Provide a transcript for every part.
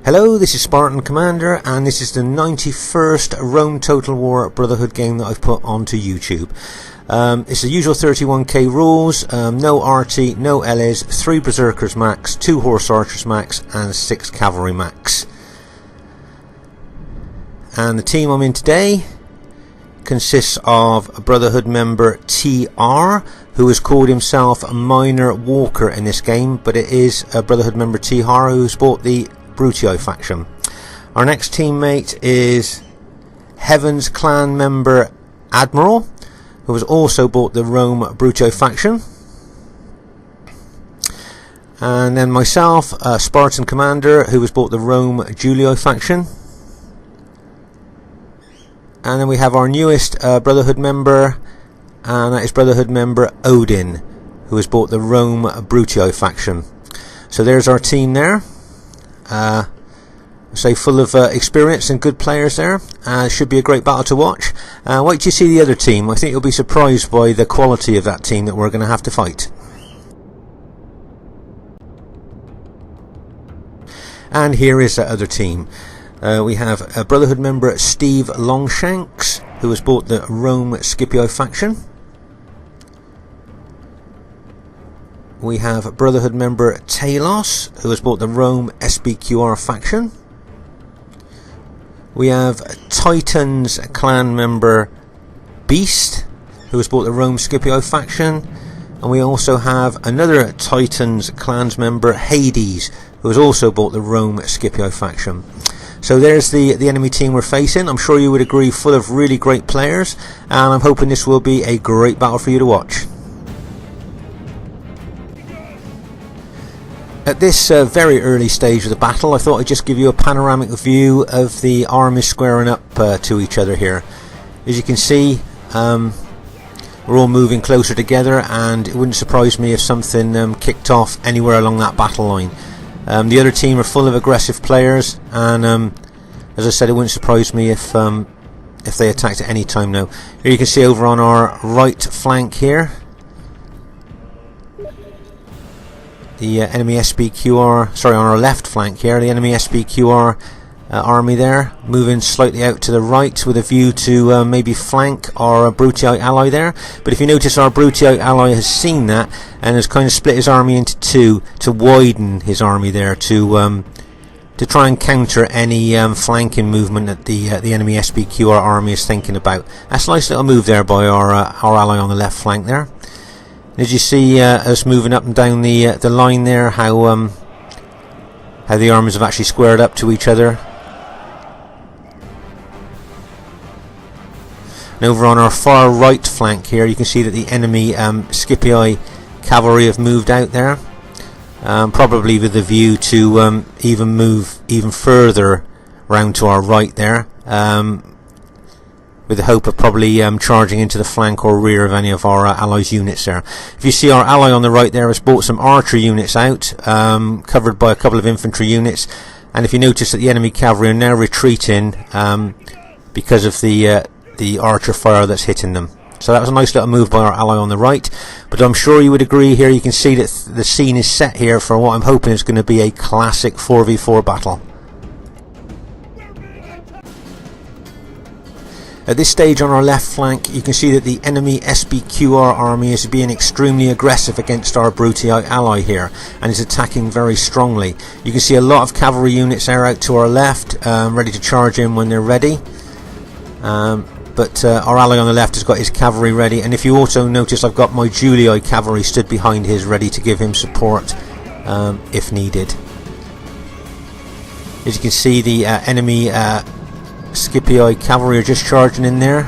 Hello, this is Spartan Commander, and this is the 91st Rome Total War Brotherhood game that I've put onto YouTube. It's the usual 31k rules, no RT, no LAs, 3 Berserkers max, 2 Horse Archers max, and 6 Cavalry max. And the team I'm in today consists of a Brotherhood member TR, who has called himself a Minor Walker in this game, but it is a Brotherhood member TR who's bought the Brutii faction. Our next teammate is Heaven's clan member Admiral, who has also bought the Rome Brutii faction. And then myself, Spartan Commander, who has bought the Rome Julii faction. And then we have our newest Brotherhood member, and that is Brotherhood member Odin, who has bought the Rome Brutii faction. So there's our team there. Full of experience and good players there. Should be a great battle to watch. Wait till you see the other team. I think you'll be surprised by the quality of that team that we're going to have to fight. And here is that other team. We have a Brotherhood member Steve Longshanks, who has bought the Rome Scipio faction. We have Brotherhood member Talos, who has bought the Rome SBQR faction. We have Titans clan member Beast, who has bought the Rome Scipio faction. And we also have another Titans clans member Hades, who has also bought the Rome Scipio faction. So there's the enemy team we're facing. I'm sure you would agree, full of really great players, and I'm hoping this will be a great battle for you to watch. At this very early stage of the battle, I thought I'd just give you a panoramic view of the armies squaring up to each other here. As you can see, we're all moving closer together, and it wouldn't surprise me if something kicked off anywhere along that battle line. The other team are full of aggressive players, and as I said, it wouldn't surprise me if they attacked at any time now. Here you can see over on our right flank here, the enemy SBQR, sorry, on our left flank here, the enemy SBQR army there, moving slightly out to the right with a view to maybe flank our Brutii ally there. But if you notice, our Brutii ally has seen that and has kind of split his army into two to widen his army there to try and counter any flanking movement that the enemy SBQR army is thinking about. That's a nice little move there by our ally on the left flank there. As you see us moving up and down the line there, how the armies have actually squared up to each other. And over on our far right flank here, you can see that the enemy Scipii cavalry have moved out there, probably with the view to even move even further round to our right there, with the hope of probably charging into the flank or rear of any of our allies' units there. If you see, our ally on the right there has brought some archer units out, covered by a couple of infantry units, and if you notice that the enemy cavalry are now retreating because of the archer fire that's hitting them. So that was a nice little move by our ally on the right, but I'm sure you would agree here, you can see that the scene is set here for what I'm hoping is going to be a classic 4v4 battle. At this stage on our left flank, you can see that the enemy SBQR army is being extremely aggressive against our Brutii ally here, and is attacking very strongly. You can see a lot of cavalry units there out to our left, ready to charge in when they're ready. But our ally on the left has got his cavalry ready, and if you also notice, I've got my Julii cavalry stood behind his, ready to give him support if needed. As you can see, the enemy Scipii cavalry are just charging in there.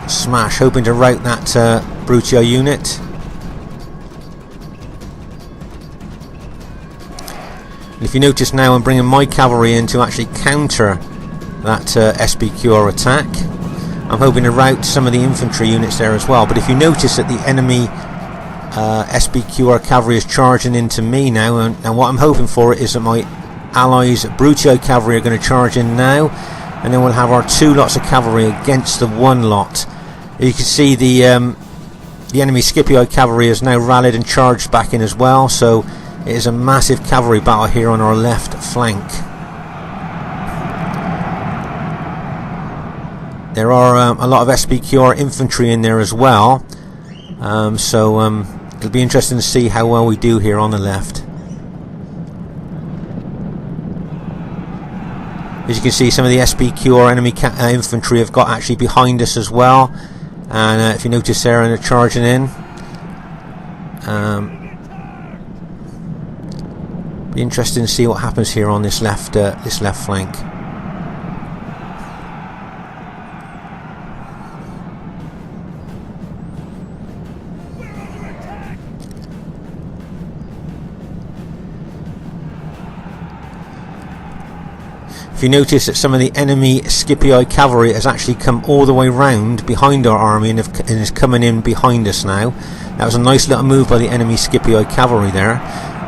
Smash, hoping to rout that Brutii unit. And if you notice now, I'm bringing my cavalry in to actually counter that SBQR attack. I'm hoping to rout some of the infantry units there as well. But if you notice that the enemy SBQR cavalry is charging into me now, and what I'm hoping for is that my allies Brutii cavalry are going to charge in now, and then we'll have our 2 lots of cavalry against the 1 lot. You can see the enemy Scipii cavalry has now rallied and charged back in as well, so It is a massive cavalry battle here on our left flank. There are a lot of SPQR infantry in there as well, so it'll be interesting to see how well we do here on the left. As you can see, some of the SPQR enemy infantry have got actually behind us as well, and if you notice there, they're charging in. Be interesting to see what happens here on this left flank. If you notice that some of the enemy Scipii cavalry has actually come all the way round behind our army and is coming in behind us now. That was a nice little move by the enemy Scipii cavalry there,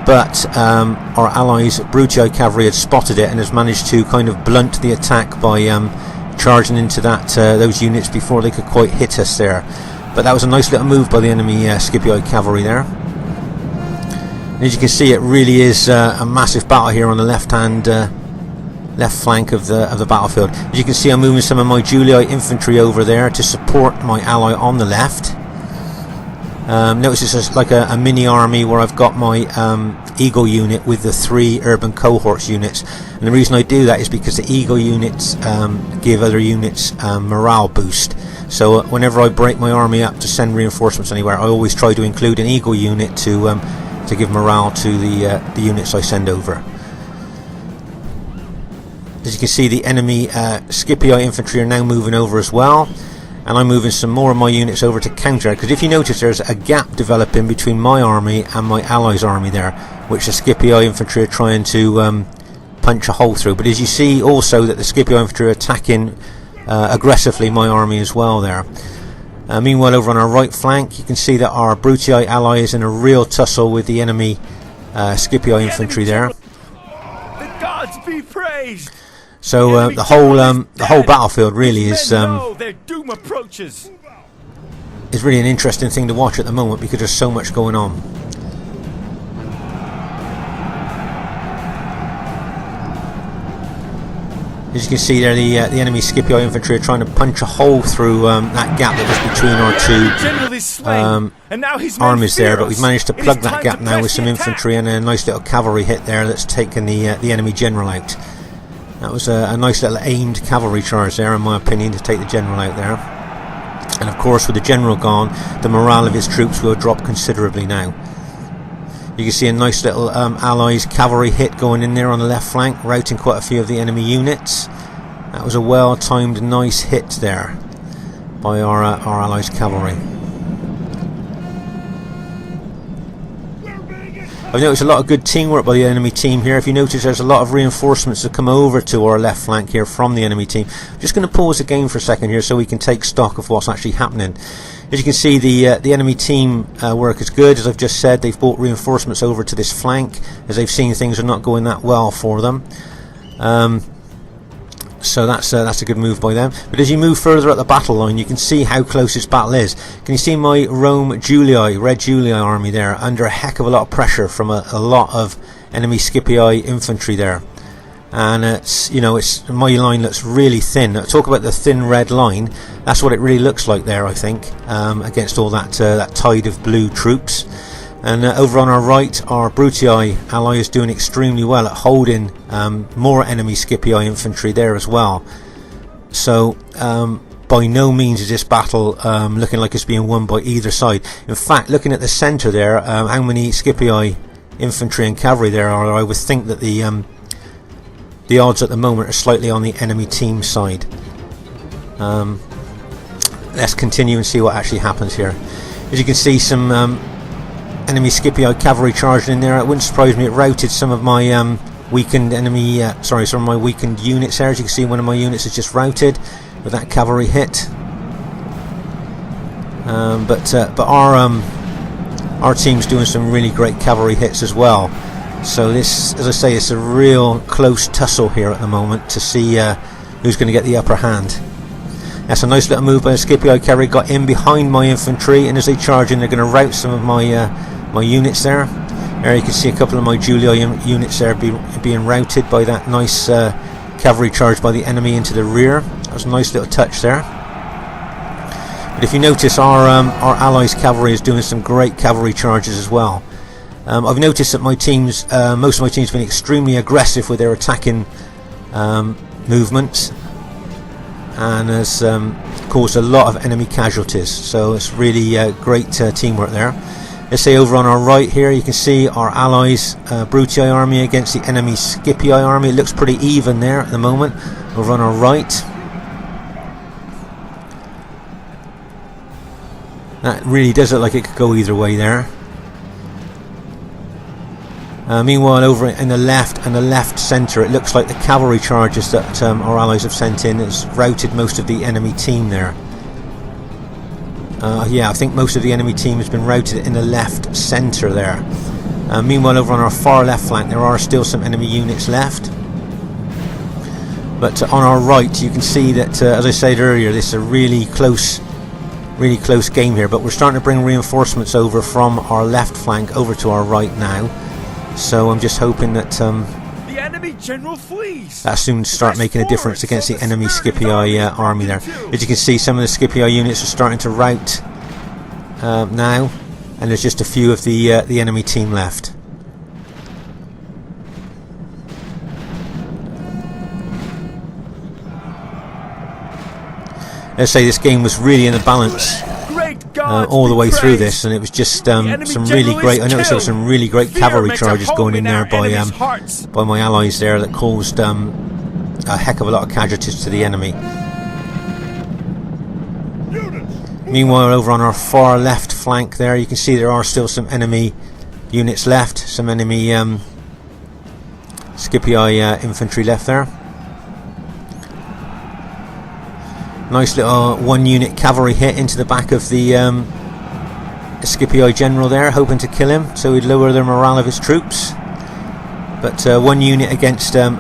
but our allies Brutii cavalry had spotted it and has managed to kind of blunt the attack by charging into those units before they could quite hit us there. But that was a nice little move by the enemy Scipii cavalry there. And as you can see, it really is a massive battle here on the left flank of the battlefield. As you can see, I'm moving some of my Julii infantry over there to support my ally on the left. Notice this is like a mini army where I've got my Eagle unit with the 3 urban cohorts units, and the reason I do that is because the Eagle units give other units morale boost. So whenever I break my army up to send reinforcements anywhere, I always try to include an Eagle unit to give morale to the units I send over. As you can see, the enemy Scipii infantry are now moving over as well, and I'm moving some more of my units over to counter, because if you notice, there's a gap developing between my army and my allies' army there, which the Scipii infantry are trying to punch a hole through. But as you see also that the Scipii infantry are attacking aggressively my army as well there. Meanwhile, over on our right flank, you can see that our Brutii ally is in a real tussle with the enemy Scipii infantry there. The gods be praised. So the whole battlefield really is really an interesting thing to watch at the moment, because there's so much going on. As you can see there, the enemy Scipii infantry are trying to punch a hole through that gap that was between our two armies there, but we've managed to plug that gap now with some infantry and a nice little cavalry hit there that's taken the enemy general out. That was a nice little aimed cavalry charge there, in my opinion, to take the general out there. And of course, with the general gone, the morale of his troops will drop considerably now. You can see a nice little allies cavalry hit going in there on the left flank, routing quite a few of the enemy units. That was a well-timed, nice hit there by our allies cavalry. I've noticed a lot of good teamwork by the enemy team here. If you notice, there's a lot of reinforcements that come over to our left flank here from the enemy team. I'm just going to pause the game for a second here so we can take stock of what's actually happening. As you can see, the enemy team work is good. As I've just said, they've brought reinforcements over to this flank, as they've seen things are not going that well for them. So that's a good move by them. But as you move further up the battle line, you can see how close this battle is. Can you see my Rome Julii, Red Julii army there, under a heck of a lot of pressure from a lot of enemy Scipii infantry there? And my line looks really thin. Talk about the thin red line. That's what it really looks like there, I think, against all that tide of blue troops. And over on our right, our Brutii ally is doing extremely well at holding more enemy Scipii infantry there as well. So by no means is this battle looking like it's being won by either side. In fact, looking at the centre there, how many Scipii infantry and cavalry there are, I would think that the odds at the moment are slightly on the enemy team side. Let's continue and see what actually happens here. As you can see, some enemy Scipii cavalry charging in there. It wouldn't surprise me, it routed some of my weakened enemy, some of my weakened units there. As you can see, one of my units is just routed with that cavalry hit. But our team's doing some really great cavalry hits as well. So this, as I say, it's a real close tussle here at the moment to see who's going to get the upper hand. That's a nice little move by the Scipii cavalry. Got in behind my infantry, and as they charge in, they're going to rout some of my my units there. There you can see a couple of my Julia units there being routed by that nice cavalry charge by the enemy into the rear. That was a nice little touch there. But if you notice, our allies' cavalry is doing some great cavalry charges as well. I've noticed that my teams, most of my teams, have been extremely aggressive with their attacking movements, and has caused a lot of enemy casualties. So it's really great teamwork there. Let's say over on our right here, you can see our allies' Brutii army against the enemy Scipii army. It looks pretty even there at the moment. Over on our right, that really does look like it could go either way there. Meanwhile, over in the left and the left centre, it looks like the cavalry charges that our allies have sent in has routed most of the enemy team there. Yeah, I think most of the enemy team has been routed in the left centre there. Meanwhile, over on our far left flank, there are still some enemy units left. But on our right, you can see that, as I said earlier, this is a really close game here. But we're starting to bring reinforcements over from our left flank over to our right now. So I'm just hoping that The enemy general flees. that soon start making a difference against the enemy Scipii army there. As you can see, some of the Scipii units are starting to rout now, and there's just a few of the enemy team left. Let's say this game was really in the balance all the way through this, and it was just some really great. I noticed there were some really great cavalry charges going in there by my allies there that caused a heck of a lot of casualties to the enemy. Meanwhile, over on our far left flank there, you can see there are still some enemy units left, some enemy Scipii infantry left there. Nice little one unit cavalry hit into the back of the Scipii general there, hoping to kill him so he'd lower the morale of his troops. But one unit against a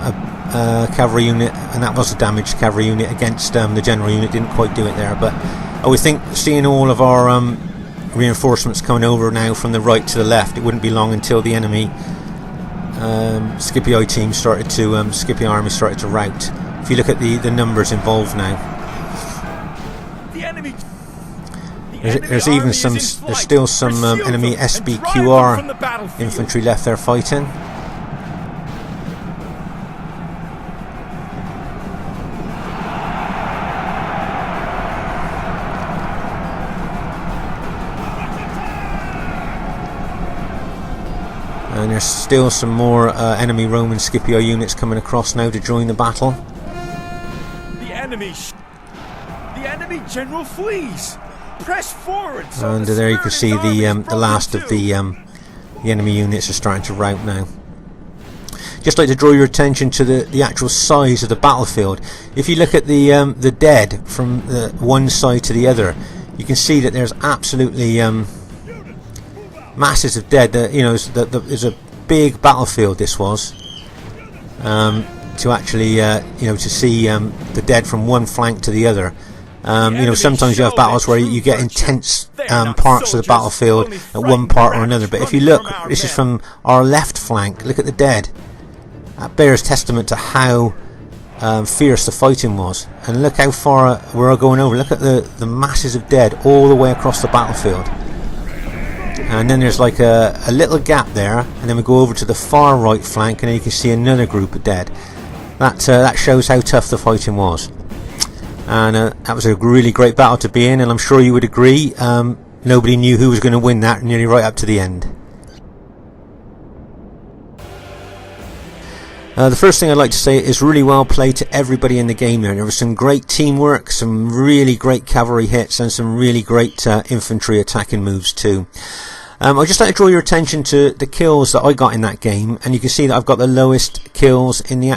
cavalry unit, and that was a damaged cavalry unit against the general unit, didn't quite do it there. But I would think, seeing all of our reinforcements coming over now from the right to the left, it wouldn't be long until the enemy Scipii team started to Scipii army started to rout. If you look at the numbers involved now. There's even some. There's still some enemy SBQR infantry left there fighting. And there's still some more enemy Roman Scipii units coming across now to join the battle. The enemy general flees. Press forward. And there you can see the last of the enemy units are starting to rout now. Just like to draw your attention to the actual size of the battlefield. If you look at the dead from the one side to the other, you can see that there's absolutely masses of dead. There's a big battlefield. This was to actually to see the dead from one flank to the other. Sometimes you have battles where you get intense parts of the battlefield at one part or another. But if you look, this is from our left flank. Look at the dead. That bears testament to how fierce the fighting was. And look how far we're going over. Look at the masses of dead all the way across the battlefield. And then there's like a little gap there, and then we go over to the far right flank, and then you can see another group of dead. That shows how tough the fighting was. And that was a really great battle to be in, and I'm sure you would agree. Nobody knew who was going to win that nearly right up to the end. The first thing I'd like to say is really well played to everybody in the game there. There was some great teamwork, some really great cavalry hits, and some really great infantry attacking moves too. I'd just like to draw your attention to the kills that I got in that game, and you can see that I've got the lowest kills in the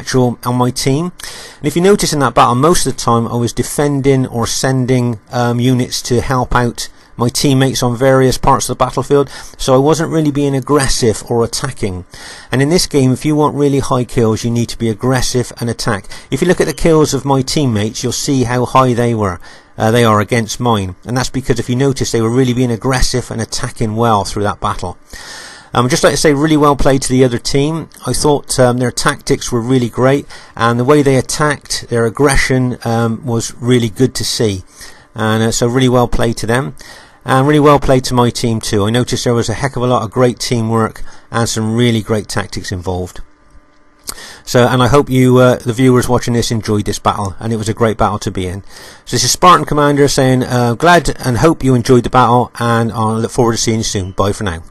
on my team. And if you notice in that battle, most of the time I was defending or sending units to help out my teammates on various parts of the battlefield, so I wasn't really being aggressive or attacking. And in this game, if you want really high kills, you need to be aggressive and attack. If you look at the kills of my teammates, you'll see how high they are against mine, and that's because if you notice, they were really being aggressive and attacking well through that battle. I'd just like to say really well played to the other team. I thought their tactics were really great, and the way they attacked, their aggression was really good to see. And so really well played to them, and really well played to my team too. I noticed there was a heck of a lot of great teamwork and some really great tactics involved. So, and I hope you, the viewers watching this, enjoyed this battle, and it was a great battle to be in. So this is Spartan Commander saying glad and hope you enjoyed the battle, and I look forward to seeing you soon. Bye for now.